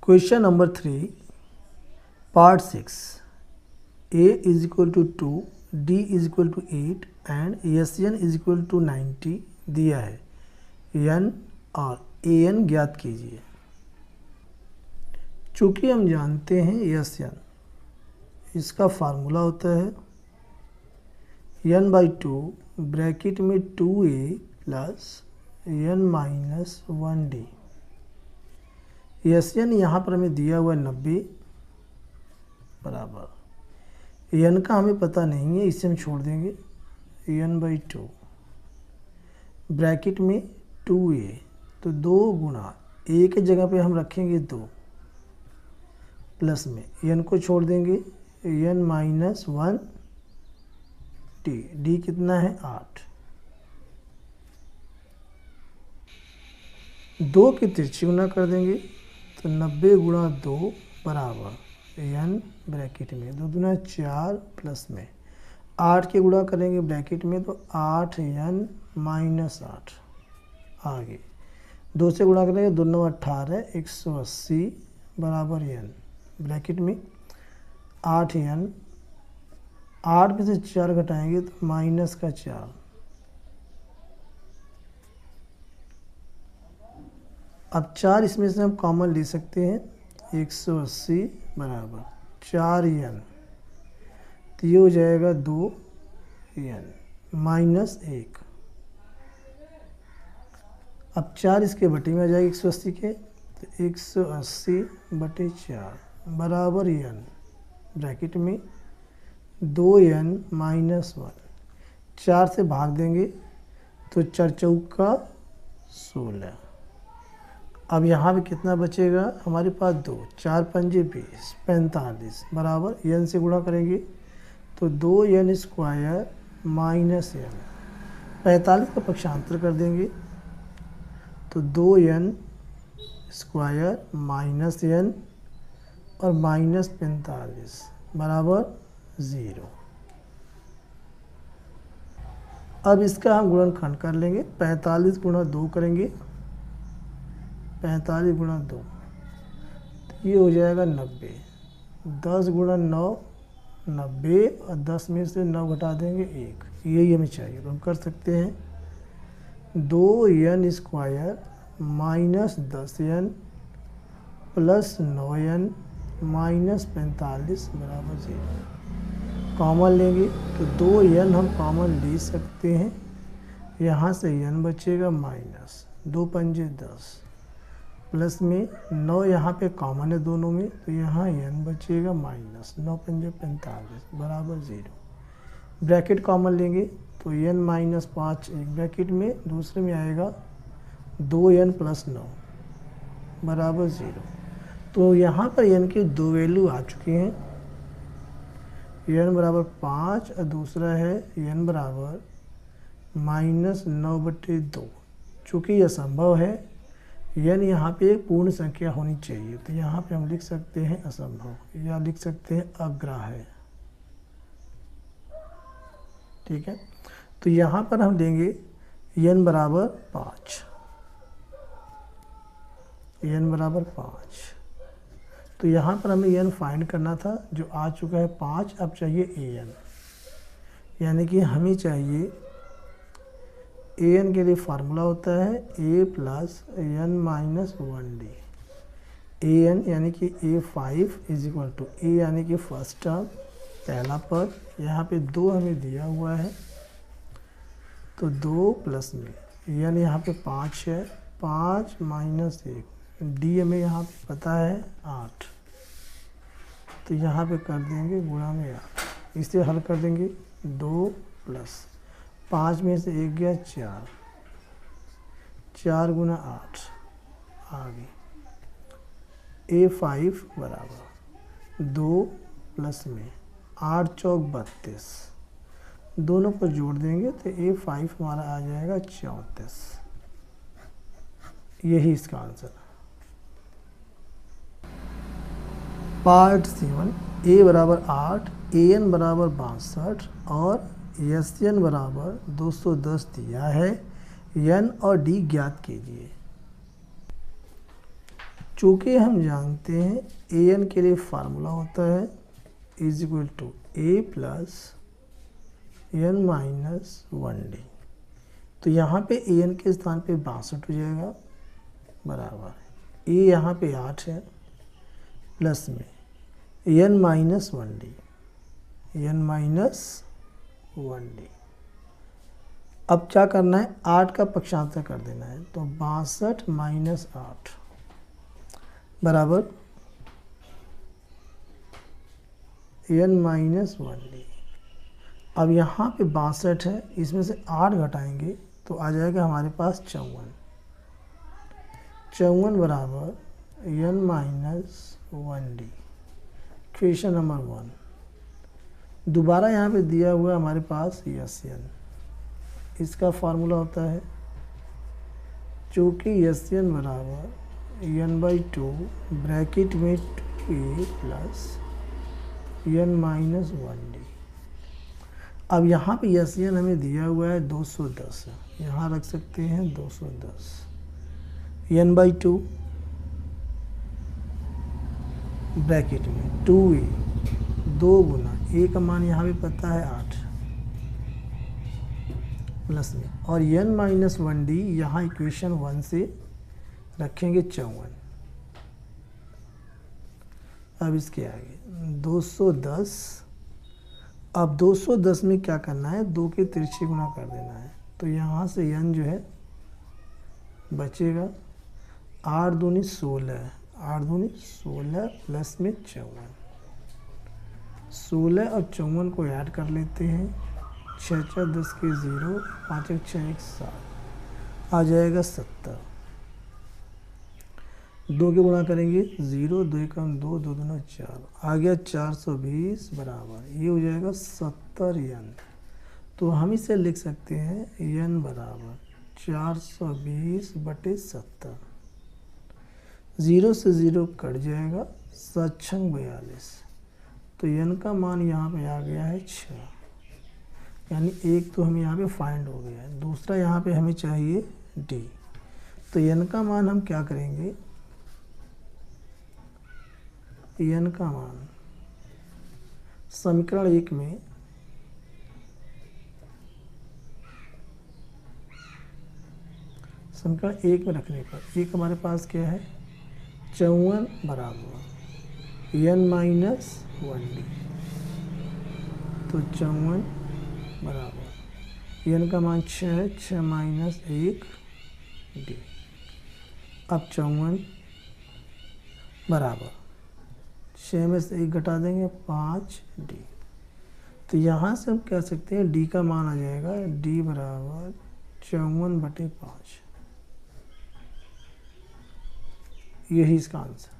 Question number 3 part 6 a is equal to 2 d is equal to 8 and Sn is equal to 90 दिया है। n और an ज्ञात कीजिए। चूँकि हम जानते हैं Sn, इसका फार्मूला होता है n/2 ब्रैकेट में 2a plus n minus 1d। Sn यहाँ पर हमें दिया हुआ है 90 बराबर n का हमें पता नहीं है, इसे हम छोड़ देंगे n/2 ब्रैकेट में 2a, तो 2 गुणा a के जगह पे हम रखेंगे 2 प्लस में n को छोड़ देंगे n माइनस 1d। d कितना है 8। 2 की तिरछी गुना कर देंगे तो 90 गुणा 2 बराबर n ब्रैकेट में 2 दूना 4 प्लस में 8 के गुणा करेंगे ब्रैकेट में तो 8n माइनस 8 आगे 2 से गुणा करेंगे 2 9 18 180 बराबर n ब्रैकेट में 8n 8 में से 4 घटाएंगे तो माइनस का 4। अब 4 इसमें से हम कॉमन ले सकते हैं 180 बराबर 4n, तो ये हो जाएगा 2n माइनस 1। अब 4 इसके बटे में आ जाएगा 180 के, तो 180 बटे 4 बराबर n ब्रैकेट में 2n माइनस 1। 4 से भाग देंगे तो 4 चौका 16। अब यहाँ पे कितना बचेगा हमारे पास 2, 4 पंजे 20 45 बराबर n से गुणा करेंगे तो 2n स्क्वायर माइनस n। 45 का पक्षांतर कर देंगे तो 2n स्क्वायर माइनस n और माइनस 45 बराबर 0। अब इसका हम गुणनखंड कर लेंगे। 45 गुणा 2 करेंगे, 45 गुणा 2 तो ये हो जाएगा 90। 10 गुणा 9 90 और 10 में से 9 घटा देंगे 1, यही हमें चाहिए। तो हम कर सकते हैं 2n square minus 10n plus 9n minus 45 बराबर 0। कॉमन लेंगे तो 2n हम कॉमन ले सकते हैं, यहाँ से n बचेगा माइनस 2 पंजे 10 प्लस में 9 यहाँ पे कॉमन है दोनों में, तो यहाँ n बचेगा माइनस 9 पंजे 45 बराबर 0। ब्रैकेट कॉमन लेंगे तो n माइनस 5 एक ब्रैकेट में, दूसरे में आएगा 2n प्लस 9 बराबर 0। तो यहाँ पर n के 2 वैल्यू आ चुके हैं, n बराबर 5 और दूसरा है n बराबर माइनस 9 बटे 2। चूँकि यह संभव है n यहाँ पे एक पूर्ण संख्या होनी चाहिए, तो यहाँ पे हम लिख सकते हैं असंभव या लिख सकते हैं अग्राह्य। ठीक है, तो यहाँ पर हम लेंगे n बराबर 5, n बराबर 5। तो यहाँ पर हमें n फाइंड करना था जो आ चुका है 5। अब चाहिए an, यानी कि हमें चाहिए an के लिए फार्मूला होता है a plus n minus 1d। an यानी कि a5 is equal to a यानी कि फर्स्ट टर्म पहला पद, यहाँ पे 2 हमें दिया हुआ है तो 2 प्लस में n यहाँ पे 5 है, 5 माइनस 1 d हमें यहाँ पे पता है 8, तो यहाँ पे कर देंगे गुणा में 8। इसे हल कर देंगे 2 प्लस 5 में से 1 गया 4, 4 गुना 8 आगे a5 बराबर 2 प्लस में 8 चौक 32, दोनों को जोड़ देंगे तो a5 हमारा आ जाएगा 34। यही इसका आंसर है। पार्ट 7 a बराबर 8, an बराबर 62 और Sn बराबर 210 दिया है। n और d ज्ञात कीजिए। चूँकि हम जानते हैं ए एन के लिए फार्मूला होता है is equal to A plus N minus 1D। तो यहाँ पे ए एन के स्थान पे 62 हो जाएगा बराबर ए यहाँ पे 8 है प्लस में N minus 1D, N minus 1D। अब क्या करना है, 8 का पक्षांतर कर देना है, तो 62 माइनस 8 बराबर एन माइनस 1D। अब यहाँ पे 62 है, इसमें से 8 घटाएंगे तो आ जाएगा हमारे पास 54 बराबर N minus 1D। Question number 1। दोबारा यहाँ पे दिया हुआ है हमारे पास यस एन, इसका फार्मूला होता है चूँकि यस एन बराबर एन बाई 2 ब्रैकेट में 2a plus N minus 1D। अब यहाँ पे यस एन हमें दिया हुआ है 210, यहाँ रख सकते हैं 210 एन बाई 2 ब्रैकेट में 2a 2 गुना ए का मान यहाँ पे पता है 8 प्लस में और एन माइनस 1D यहाँ इक्वेशन 1 से रखेंगे 54। अब इसके आगे 210। अब 210 में क्या करना है, 2 के तिरछे गुना कर देना है, तो यहाँ से n जो है बचेगा 8 दूनी 16, 8 दूनी 16 प्लस में 54। 16 और 54 को ऐड कर लेते हैं, 6 4 10 के 0, 5 1 6 1 7 आ जाएगा 70। 2 के गुणा करेंगे 0, 2 कम 2, 2 दूना 4 आ गया 420 बराबर ये हो जाएगा 70 एन। तो हम इसे लिख सकते हैं एन बराबर 420 बटे 70। 0 से 0 कट जाएगा, 7 6 42। तो एन का मान यहाँ पे आ गया है 6, यानी एक तो हमें यहाँ पे फाइंड हो गया है, दूसरा यहाँ पे हमें चाहिए डी। तो एन का मान हम क्या करेंगे, एन का मान समीकरण 1 में रखने पर एक हमारे पास क्या है 54 बराबर एन माइनस 1D। तो 54 बराबर एन का मान 6 है, 6 माइनस 1D। अब 54 बराबर 6 में से 1 घटा देंगे 5D। तो यहाँ से हम कह सकते हैं D का मान आ जाएगा D बराबर 54 बटे 5। यही इसका आंसर।